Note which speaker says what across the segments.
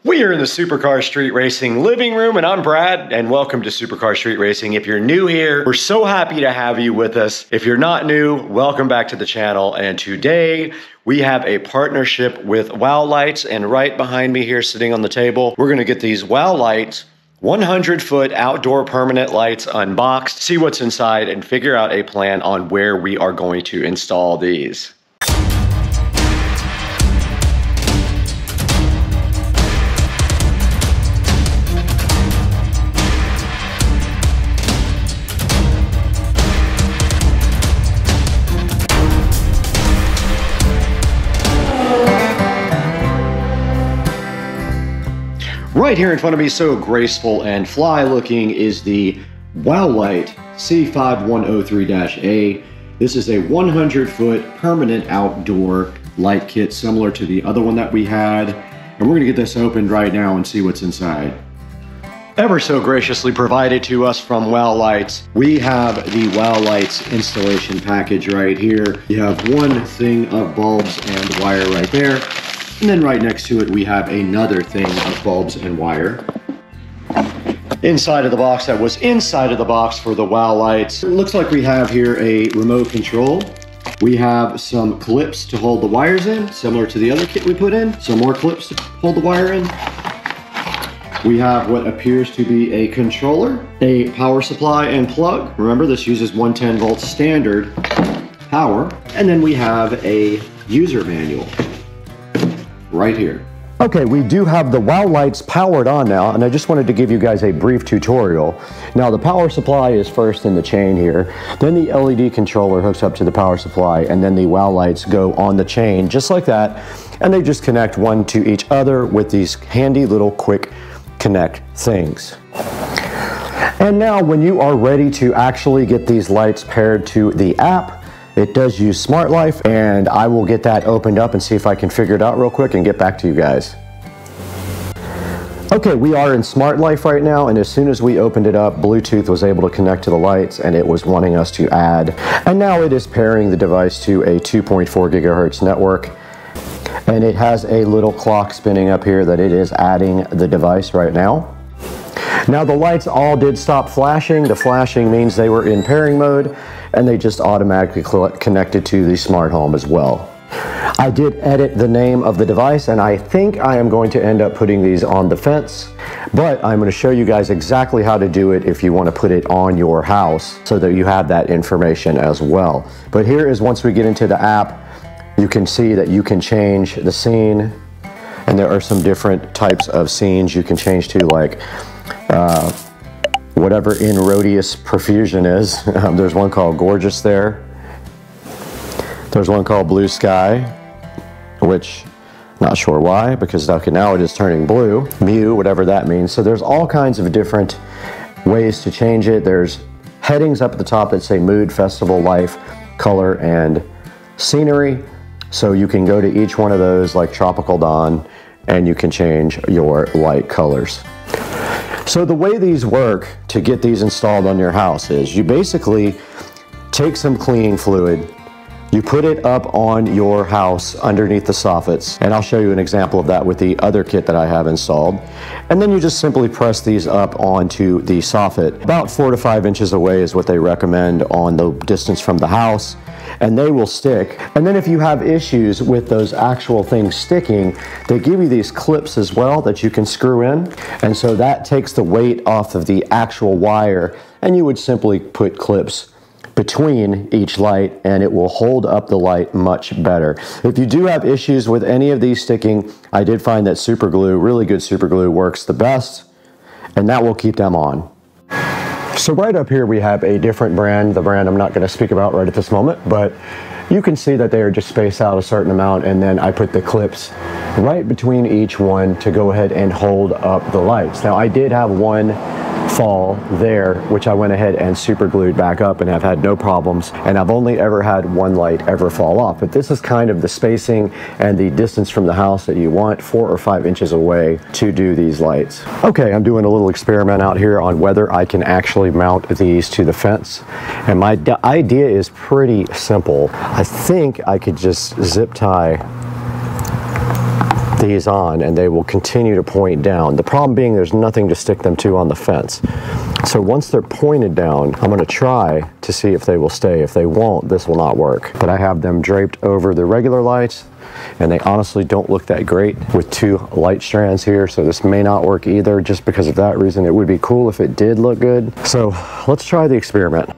Speaker 1: We are in the Supercar Street Racing living room, and I'm Brad, and welcome to Supercar Street Racing. If you're new here, we're so happy to have you with us. If you're not new, welcome back to the channel. And today we have a partnership with Wowlite, and right behind me here sitting on the table, we're gonna get these Wowlite 100-foot outdoor permanent lights unboxed, see what's inside, and figure out a plan on where we are going to install these. Right here in front of me, so graceful and fly looking, is the Wowlite C5103-A. This is a 100-foot permanent outdoor light kit similar to the other one that we had. And we're gonna get this opened right now and see what's inside. Ever so graciously provided to us from Wowlite, we have the Wowlite installation package right here. You have one thing of bulbs and wire right there. And then right next to it, we have another thing of bulbs and wire. Inside of the box, that was inside of the box for the Wowlite. It looks like we have here a remote control. We have some clips to hold the wires in, similar to the other kit we put in. Some more clips to hold the wire in. We have what appears to be a controller, a power supply and plug. Remember, this uses 110 volt standard power. And then we have a user manual right here. Okay, we do have the Wowlites powered on now, and I just wanted to give you guys a brief tutorial. Now, the power supply is first in the chain here, then the LED controller hooks up to the power supply, and then the Wowlites go on the chain just like that, and they just connect one to each other with these handy little quick connect things. And now when you are ready to actually get these lights paired to the app, it does use Smart Life, and I will get that opened up and see if I can figure it out real quick and get back to you guys. Okay, we are in Smart Life right now, and as soon as we opened it up, Bluetooth was able to connect to the lights, and it was wanting us to add. And now it is pairing the device to a 2.4 gigahertz network, and it has a little clock spinning up here that it is adding the device right now. Now the lights all did stop flashing. The flashing means they were in pairing mode, and they just automatically connected to the smart home as well. I did edit the name of the device, and I think I am going to end up putting these on the fence, but I'm going to show you guys exactly how to do it if you want to put it on your house so that you have that information as well. But here is, once we get into the app, you can see that you can change the scene, and there are some different types of scenes you can change to, like whatever in Rhodius Profusion is. There's one called Gorgeous there. There's one called Blue Sky, which not sure why, because okay, now it is turning blue. Mew, whatever that means. So there's all kinds of different ways to change it. There's headings up at the top that say mood, festival, life, color, and scenery. So you can go to each one of those, like Tropical Dawn, and you can change your light colors. So the way these work to get these installed on your house is you basically take some cleaning fluid, you put it up on your house underneath the soffits, and I'll show you an example of that with the other kit that I have installed. And then you just simply press these up onto the soffit. About 4 to 5 inches away is what they recommend on the distance from the house, and they will stick. And then if you have issues with those actual things sticking, they give you these clips as well that you can screw in. And so that takes the weight off of the actual wire, and you would simply put clips between each light, and it will hold up the light much better. If you do have issues with any of these sticking, I did find that super glue, really good super glue, works the best, and that will keep them on. So right up here we have a different brand, the brand I'm not going to speak about right at this moment, but you can see that they are just spaced out a certain amount, and then I put the clips right between each one to go ahead and hold up the lights. Now I did have one fall there, which I went ahead and super glued back up and have had no problems, and I've only ever had one light ever fall off. But this is kind of the spacing and the distance from the house that you want, 4 or 5 inches away to do these lights. Okay, I'm doing a little experiment out here on whether I can actually mount these to the fence, and my idea is pretty simple. I think I could just zip tie these on and they will continue to point down. The problem being there's nothing to stick them to on the fence. So once they're pointed down, I'm going to try to see if they will stay. If they won't, this will not work. But I have them draped over the regular lights, and they honestly don't look that great with two light strands here, so this may not work either. Just because of that reason, it would be cool if it did look good. So let's try the experiment.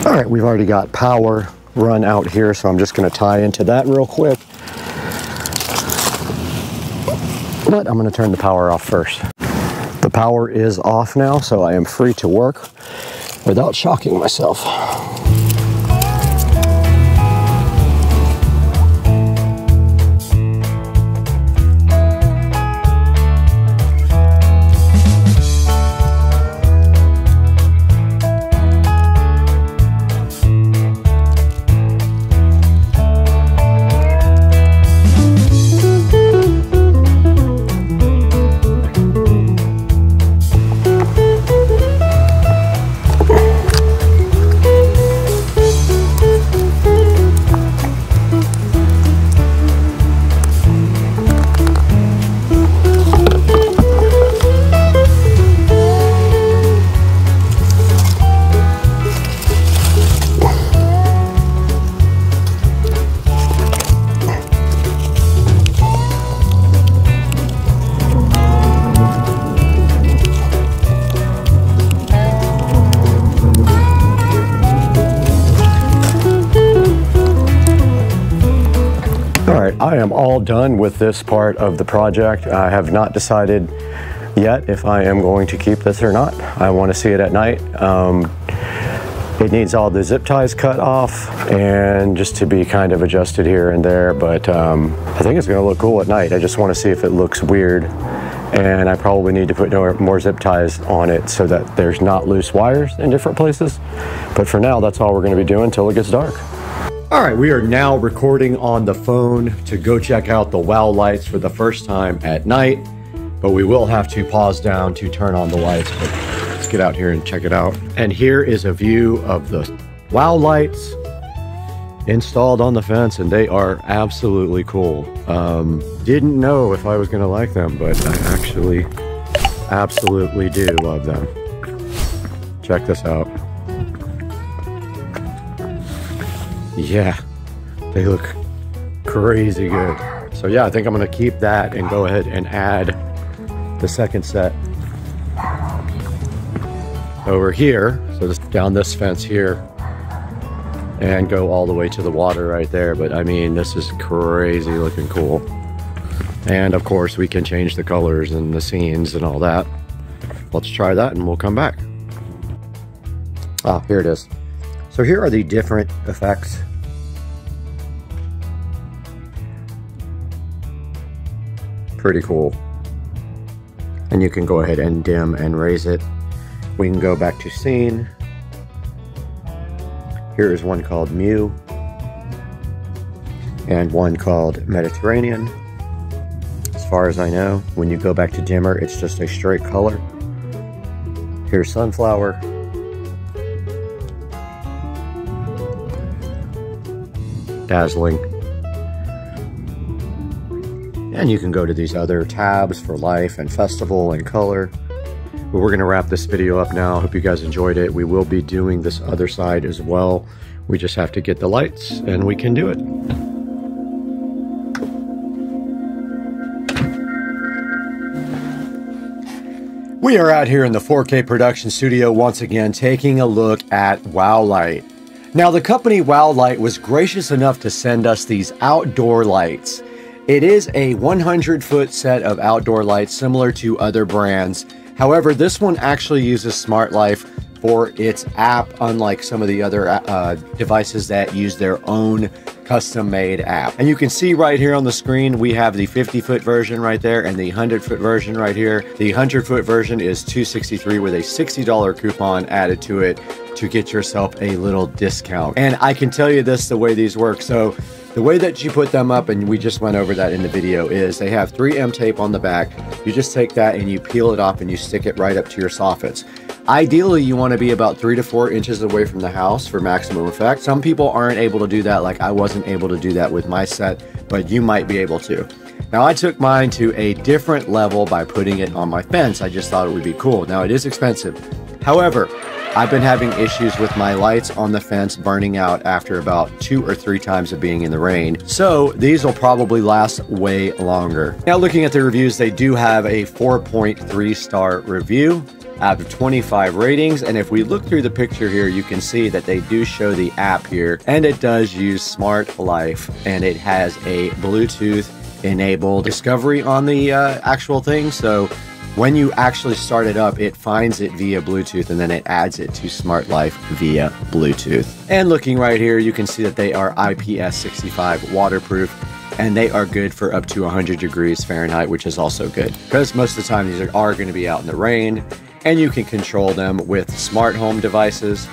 Speaker 1: All right, we've already got power run out here, so I'm just going to tie into that real quick. But I'm going to turn the power off first. The power is off now, so I am free to work without shocking myself. I am all done with this part of the project. I have not decided yet if I am going to keep this or not. I want to see it at night. It needs all the zip ties cut off and just to be kind of adjusted here and there, but I think it's going to look cool at night. I just want to see if it looks weird, and I probably need to put more zip ties on it so that there's not loose wires in different places. But for now, that's all we're going to be doing until it gets dark. All right, we are now recording on the phone to go check out the Wowlites for the first time at night, but we will have to pause down to turn on the lights. But let's get out here and check it out. And here is a view of the Wowlites installed on the fence, and they are absolutely cool. Didn't know if I was gonna like them, but I actually absolutely do love them. Check this out. Yeah, they look crazy good. So yeah, I think I'm gonna keep that and go ahead and add the second set over here. So just down this fence here. and go all the way to the water right there. But I mean, this is crazy looking cool. And of course we can change the colors and the scenes and all that. Let's try that and we'll come back. Ah, here it is. So here are the different effects. Pretty cool. And you can go ahead and dim and raise it. We can go back to scene. Here is one called Mew and one called Mediterranean. As far as I know, when you go back to dimmer, it's just a straight color. Here's Sunflower. Dazzling. And you can go to these other tabs for life and festival and color. But we're going to wrap this video up now. I hope you guys enjoyed it. We will be doing this other side as well. We just have to get the lights and we can do it. We are out here in the 4K production studio once again, taking a look at Wowlite. Now, the company Wowlite was gracious enough to send us these outdoor lights. It is a 100-foot set of outdoor lights similar to other brands. However, this one actually uses Smart Life for its app, unlike some of the other devices that use their own custom-made app. And you can see right here on the screen, we have the 50-foot version right there and the 100-foot version right here. The 100-foot version is $263 with a $60 coupon added to it to get yourself a little discount. And I can tell you this, the way these work. So the way that you put them up, and we just went over that in the video, is they have 3M tape on the back. You just take that and you peel it off and you stick it right up to your soffits. Ideally, you want to be about 3 to 4 inches away from the house for maximum effect. Some people aren't able to do that, like I wasn't able to do that with my set, but you might be able to. Now, I took mine to a different level by putting it on my fence. I just thought it would be cool. Now, it is expensive. However, I've been having issues with my lights on the fence burning out after about 2 or 3 times of being in the rain. So these will probably last way longer. Now, looking at the reviews, they do have a 4.3 star review out of 25 ratings. And if we look through the picture here, you can see that they do show the app here, and it does use Smart Life, and it has a Bluetooth enabled discovery on the actual thing. So when you actually start it up, it finds it via Bluetooth and then it adds it to Smart Life via Bluetooth. And looking right here, you can see that they are IPS65 waterproof, and they are good for up to 100 degrees Fahrenheit, which is also good because most of the time these are going to be out in the rain, and you can control them with smart home devices.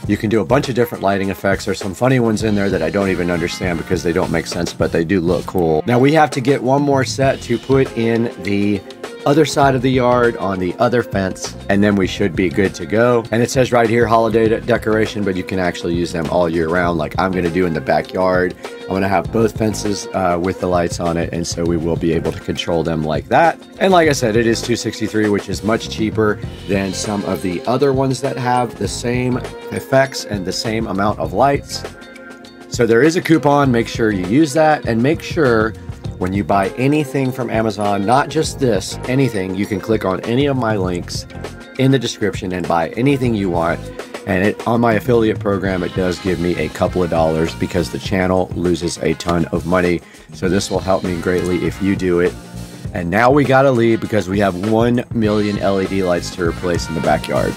Speaker 1: You can do a bunch of different lighting effects. There's some funny ones in there that I don't even understand because they don't make sense, but they do look cool. Now, we have to get one more set to put in the other side of the yard on the other fence, and then we should be good to go. And it says right here holiday decoration, but you can actually use them all year round, like I'm going to do in the backyard. I'm going to have both fences with the lights on it, and so we will be able to control them like that. And like I said, it is $263, which is much cheaper than some of the other ones that have the same effects and the same amount of lights. So there is a coupon. Make sure you use that, and make sure when you buy anything from Amazon, not just this, anything, you can click on any of my links in the description and buy anything you want. And on my affiliate program, it does give me a couple of dollars because the channel loses a ton of money. So this will help me greatly if you do it. And now we gotta leave because we have 1 million LED lights to replace in the backyard.